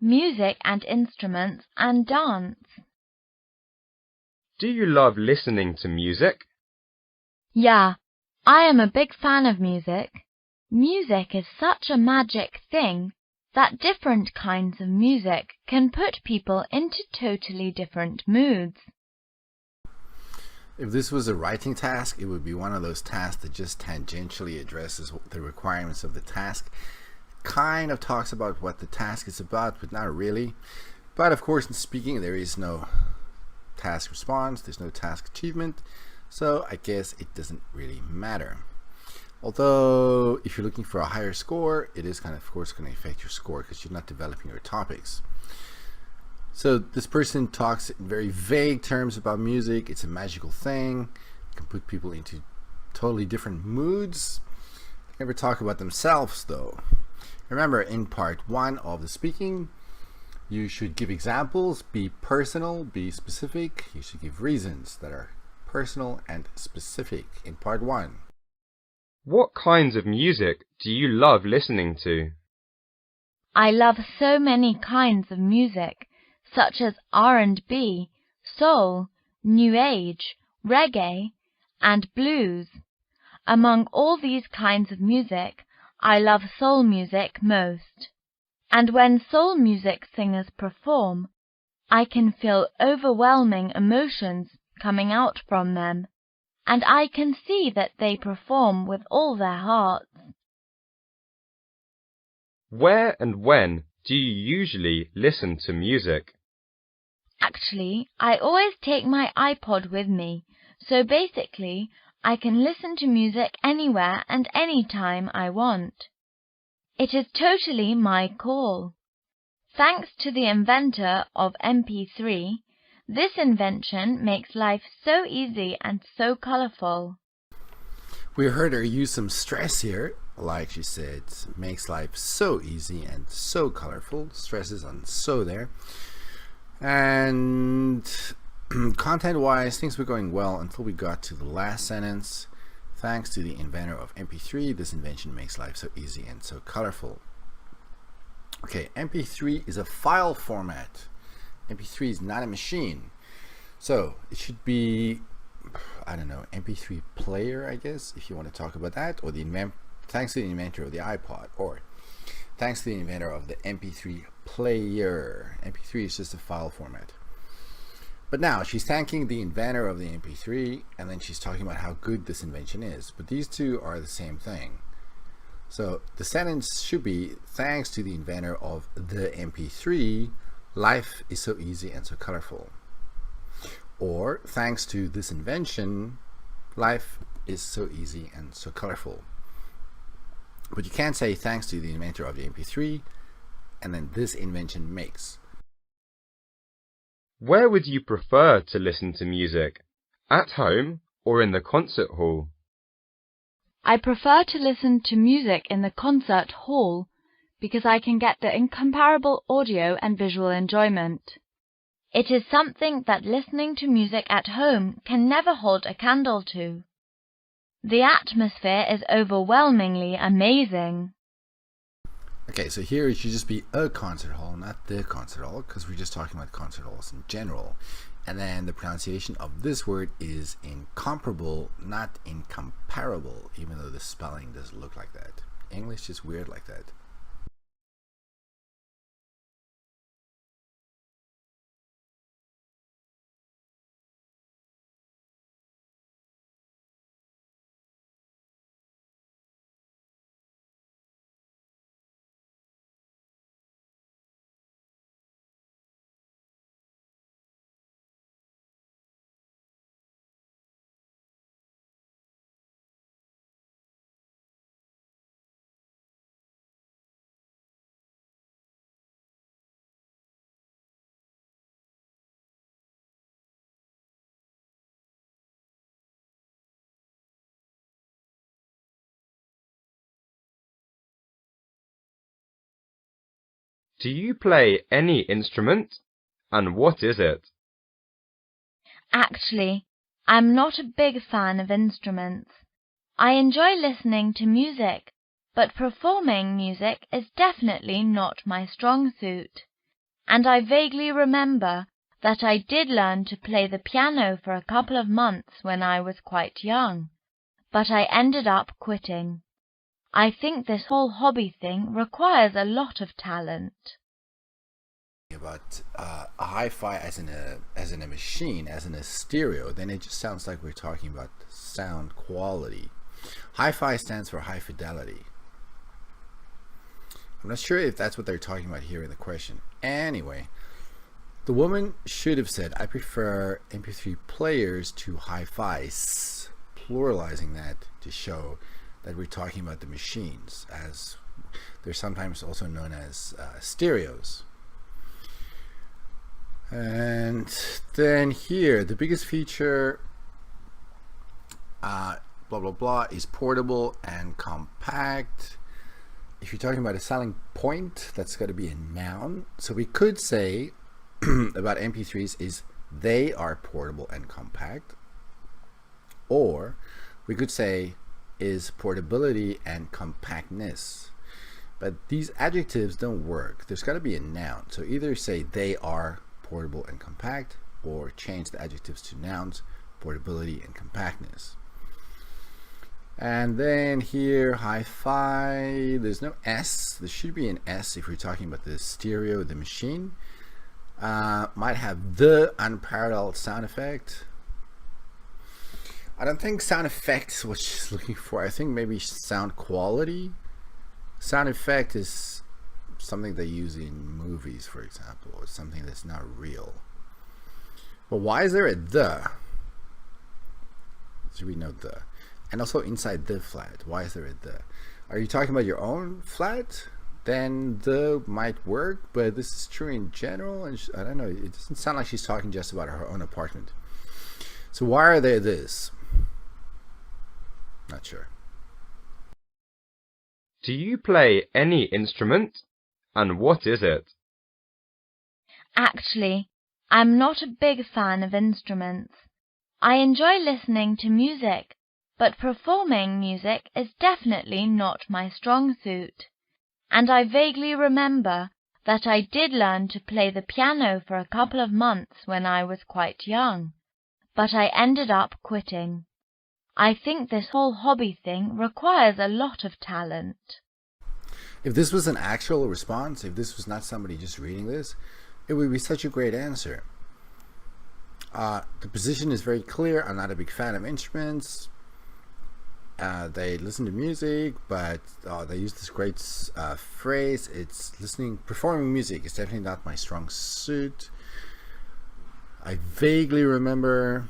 music and instruments, and dance. Do you love listening to music? Yeah, I am a big fan of music. Music is such a magic thing that different kinds of music can put people into totally different moods. If this was a writing task, it would be one of those tasks that just tangentially addresses the requirements of the task. Kind of talks about what the task is about, but not really. But of course, in speaking, there is no task response, there's no task achievement, so I guess it doesn't really matter. Although, if you're looking for a higher score, it is of course going to affect your score because you're not developing your topics. So this person talks in very vague terms about music. It's a magical thing. It can put people into totally different moods. They never talk about themselves, though. Remember, in part 1 of the speaking, you should give examples, be personal, be specific. You should give reasons that are personal and specific in part 1. What kinds of music do you love listening to? I love so many kinds of music, such as R&B, soul, new age, reggae, and blues. Among all these kinds of music, I love soul music most. And when soul music singers perform, I can feel overwhelming emotions coming out from them, and I can see that they perform with all their hearts. Where and when do you usually listen to music? Actually, I always take my iPod with me, so basically I can listen to music anywhere and anytime I want. It is totally my call. Thanks to the inventor of MP3, this invention makes life so easy and so colorful. We heard her use some stress here, like she said, makes life so easy and so colorful. Stresses on so there. And content-wise, things were going well until we got to the last sentence. Thanks to the inventor of MP3, this invention makes life so easy and so colorful. Okay, MP3 is a file format. MP3 is not a machine. So it should be, I don't know, MP3 player, I guess, if you want to talk about that, or thanks to the inventor of the iPod, or thanks to the inventor of the MP3 player. MP3 is just a file format. But now she's thanking the inventor of the MP3, and then she's talking about how good this invention is. But these two are the same thing. So the sentence should be, thanks to the inventor of the MP3, life is so easy and so colorful. Or, thanks to this invention, life is so easy and so colorful. But you can't say thanks to the inventor of the MP3, and then this invention makes. Where would you prefer to listen to music? At home or in the concert hall? I prefer to listen to music in the concert hall because I can get the incomparable audio and visual enjoyment. It is something that listening to music at home can never hold a candle to. The atmosphere is overwhelmingly amazing. Okay, so here it should just be a concert hall, not the concert hall, because we're just talking about concert halls in general. And then the pronunciation of this word is incomparable, not incomparable, even though the spelling doesn't look like that. English is weird like that. Do you play any instrument? And what is it? Actually, I'm not a big fan of instruments. I enjoy listening to music, but performing music is definitely not my strong suit. and I vaguely remember that I did learn to play the piano for a couple of months when I was quite young, but I ended up quitting. I think this whole hobby thing requires a lot of talent. About a hi-fi as in a machine, as in a stereo, then it just sounds like we're talking about sound quality. Hi-fi stands for high fidelity. I'm not sure if that's what they're talking about here in the question. Anyway, the woman should have said, I prefer MP3 players to hi-fis, pluralizing that to show that we're talking about the machines, as they're sometimes also known as stereos. And then here, the biggest feature, blah blah blah, is portable and compact. If you're talking about a selling point, that's got to be a noun. So we could say about MP3s is they are portable and compact, or we could say is portability and compactness. But these adjectives don't work. There's got to be a noun. So either say they are portable and compact, or change the adjectives to nouns, portability and compactness. And then here, hi-fi, there's no S. There should be an S if we're talking about the stereo, the machine. Might have the unparalleled sound effect. I don't think sound effect is what she's looking for. I think maybe sound quality. Sound effect is something they use in movies, for example, or something that's not real. But why is there a the? Should we know the? And also inside the flat, why is there a the? Are you talking about your own flat? Then the might work, but this is true in general, and I don't know, it doesn't sound like she's talking just about her own apartment. So why are there this? Not sure. Do you play any instrument? And what is it? Actually, I'm not a big fan of instruments. I enjoy listening to music, but performing music is definitely not my strong suit. And I vaguely remember that I did learn to play the piano for a couple of months when I was quite young, but I ended up quitting. I think this whole hobby thing requires a lot of talent. If this was an actual response, if this was not somebody just reading this, it would be such a great answer. The position is very clear. I'm not a big fan of instruments. They listen to music, but they use this great phrase. It's performing music is definitely not my strong suit. I vaguely remember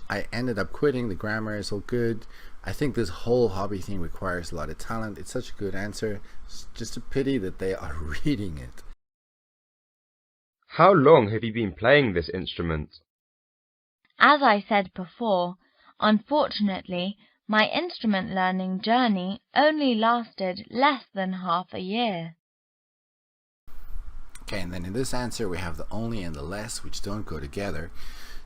I ended up quitting. The grammar is all good. I think this whole hobby thing requires a lot of talent. It's such a good answer. It's just a pity that they are reading it. How long have you been playing this instrument? As I said before, unfortunately, my instrument learning journey only lasted less than half a year. Okay, and then in this answer we have the only and the less, which don't go together.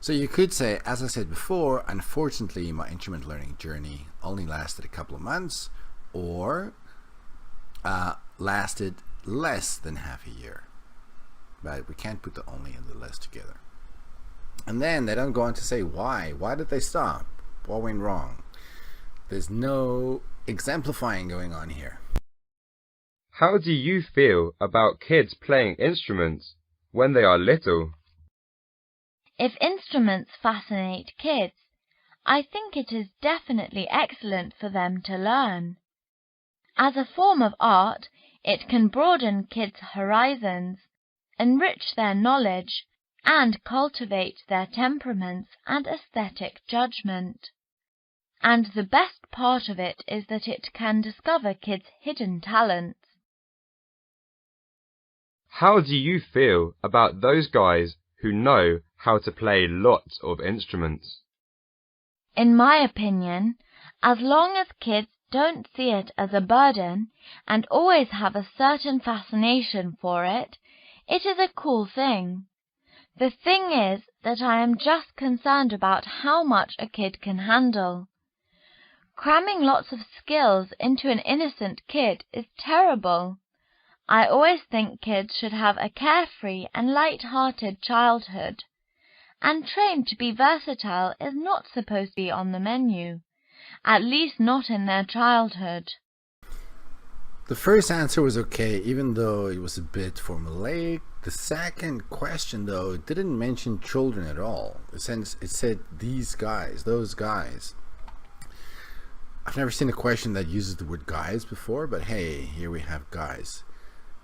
So you could say, as I said before, unfortunately my instrument learning journey only lasted a couple of months, or lasted less than half a year. But we can't put the only and the less together. And then they don't go on to say why. Why did they stop? What went wrong? There's no exemplifying going on here. How do you feel about kids playing instruments when they are little? If instruments fascinate kids, I think it is definitely excellent for them to learn. As a form of art, it can broaden kids' horizons, enrich their knowledge, and cultivate their temperaments and aesthetic judgment. And the best part of it is that it can discover kids' hidden talents. How do you feel about those guys who know how to play lots of instruments? In my opinion, as long as kids don't see it as a burden and always have a certain fascination for it, it is a cool thing. The thing is that I am just concerned about how much a kid can handle. Cramming lots of skills into an innocent kid is terrible. I always think kids should have a carefree and light-hearted childhood, and trained to be versatile is not supposed to be on the menu, at least not in their childhood. The first answer was okay, even though it was a bit formulaic. The second question, though, it didn't mention children at all. It said these guys, those guys. I've never seen a question that uses the word guys before, but hey, here we have guys.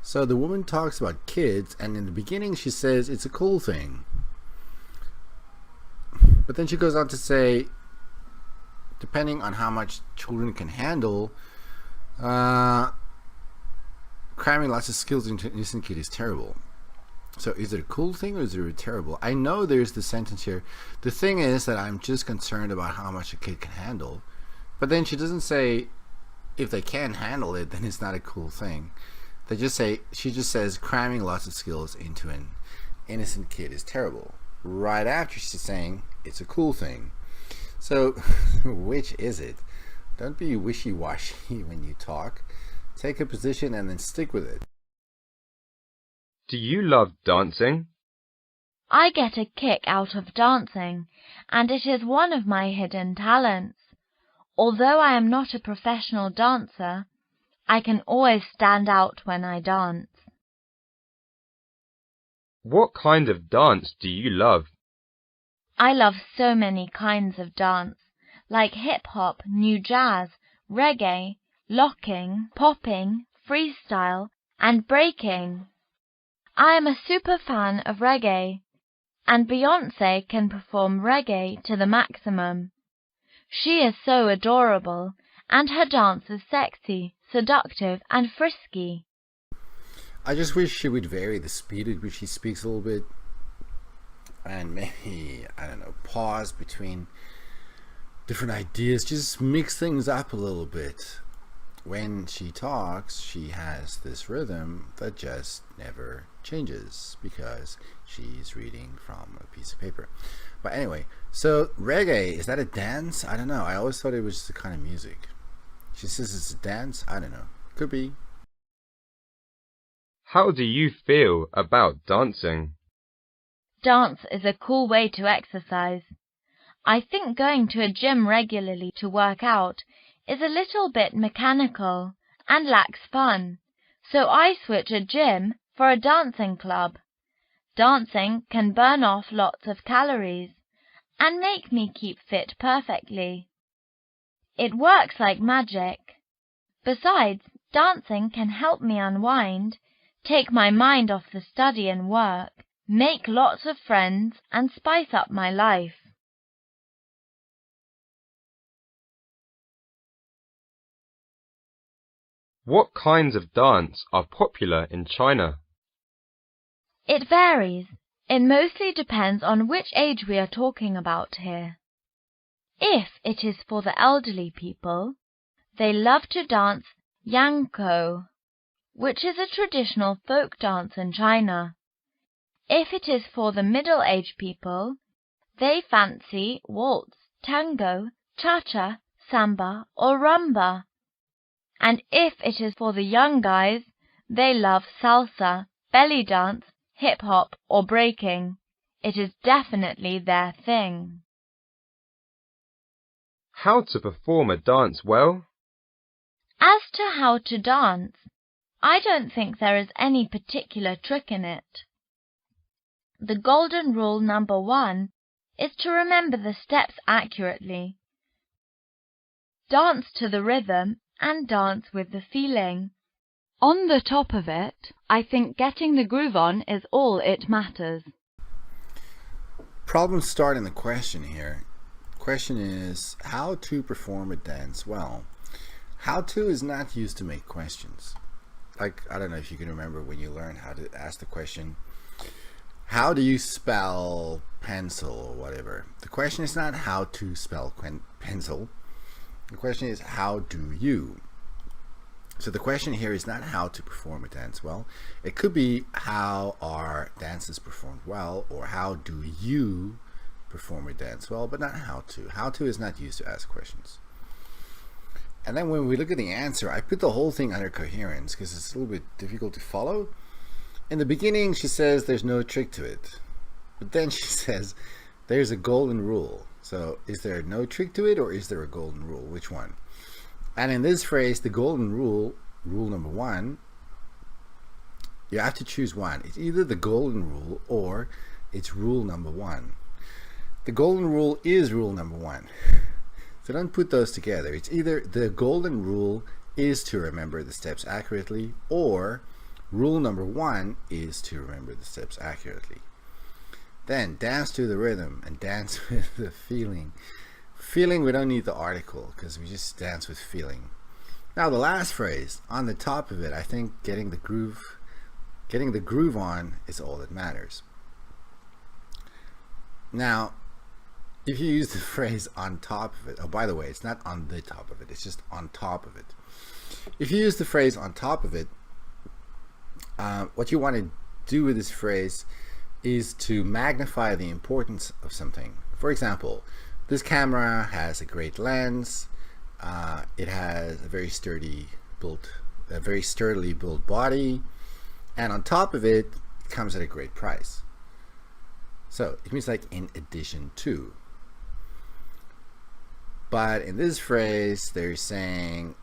So the woman talks about kids, and in the beginning she says it's a cool thing. But then she goes on to say, depending on how much children can handle, cramming lots of skills into an innocent kid is terrible. So is it a cool thing or is it terrible? I know there's the sentence here. The thing is that I'm just concerned about how much a kid can handle. But then she doesn't say if they can handle it, then it's not a cool thing. She just says cramming lots of skills into an innocent kid is terrible. Right after she's saying it's a cool thing. So which is it? Don't be wishy-washy when you talk. Take a position and then stick with it. Do you love dancing? I get a kick out of dancing, and it is one of my hidden talents. Although I am not a professional dancer, I can always stand out when I dance. What kind of dance do you love? I love so many kinds of dance, like hip-hop, new jazz, reggae, locking, popping, freestyle, and breaking. I am a super fan of reggae, and Beyoncé can perform reggae to the maximum. She is so adorable, and her dance is sexy, seductive, and frisky. I just wish she would vary the speed at which she speaks a little bit, and maybe, I don't know, pause between different ideas, just mix things up a little bit. When she talks, she has this rhythm that just never changes because she's reading from a piece of paper. But anyway, so reggae, is that a dance? I don't know. I always thought it was just a kind of music. She says it's a dance? I don't know. Could be. How do you feel about dancing? Dance is a cool way to exercise. I think going to a gym regularly to work out is a little bit mechanical and lacks fun, so I switch a gym for a dancing club. Dancing can burn off lots of calories and make me keep fit perfectly. It works like magic. Besides, dancing can help me unwind, take my mind off the study and work, make lots of friends, and spice up my life. What kinds of dance are popular in China? It varies. It mostly depends on which age we are talking about here. If it is for the elderly people, they love to dance Yangkou, which is a traditional folk dance in China. If it is for the middle-aged people, they fancy waltz, tango, cha-cha, samba, or rumba. And if it is for the young guys, they love salsa, belly dance, hip-hop, or breaking. It is definitely their thing. How to perform a dance well? As to how to dance, I don't think there is any particular trick in it. The golden rule number 1 is to remember the steps accurately. Dance to the rhythm and dance with the feeling. On the top of it, I think getting the groove on is all it matters. Problems start in the question here. The question is how to perform a dance well. How to is not used to make questions. Like, I don't know if you can remember when you learned how to ask the question, how do you spell pencil or whatever? The question is not how to spell pencil. The question is how do you? So the question here is not how to perform a dance well. It could be how are dances performed well, or how do you perform a dance well, but not how to. How to is not used to ask questions. And then when we look at the answer, I put the whole thing under coherence because it's a little bit difficult to follow. In the beginning, she says there's no trick to it. But then she says there's a golden rule. So is there no trick to it, or is there a golden rule? Which one? And in this phrase, the golden rule, rule number one, you have to choose one. It's either the golden rule or it's rule number one. The golden rule is rule number one. So don't put those together. It's either the golden rule is to remember the steps accurately, or rule number one is to remember the steps accurately. Then dance to the rhythm and dance with the feeling. Feeling, we don't need the article because we just dance with feeling. Now the last phrase, on the top of it, I think getting the groove on is all that matters. Now, if you use the phrase on top of it, oh, by the way, it's not on the top of it, it's just on top of it. If you use the phrase on top of it, what you want to do with this phrase is to magnify the importance of something. For example, this camera has a great lens, it has a very sturdily built body, and on top of it, it comes at a great price. So it means like in addition to. But in this phrase, they're saying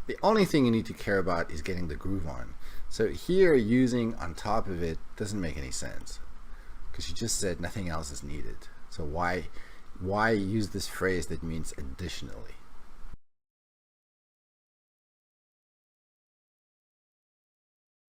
the only thing you need to care about is getting the groove on. So here, using on top of it doesn't make any sense because you just said nothing else is needed. So why use this phrase that means additionally?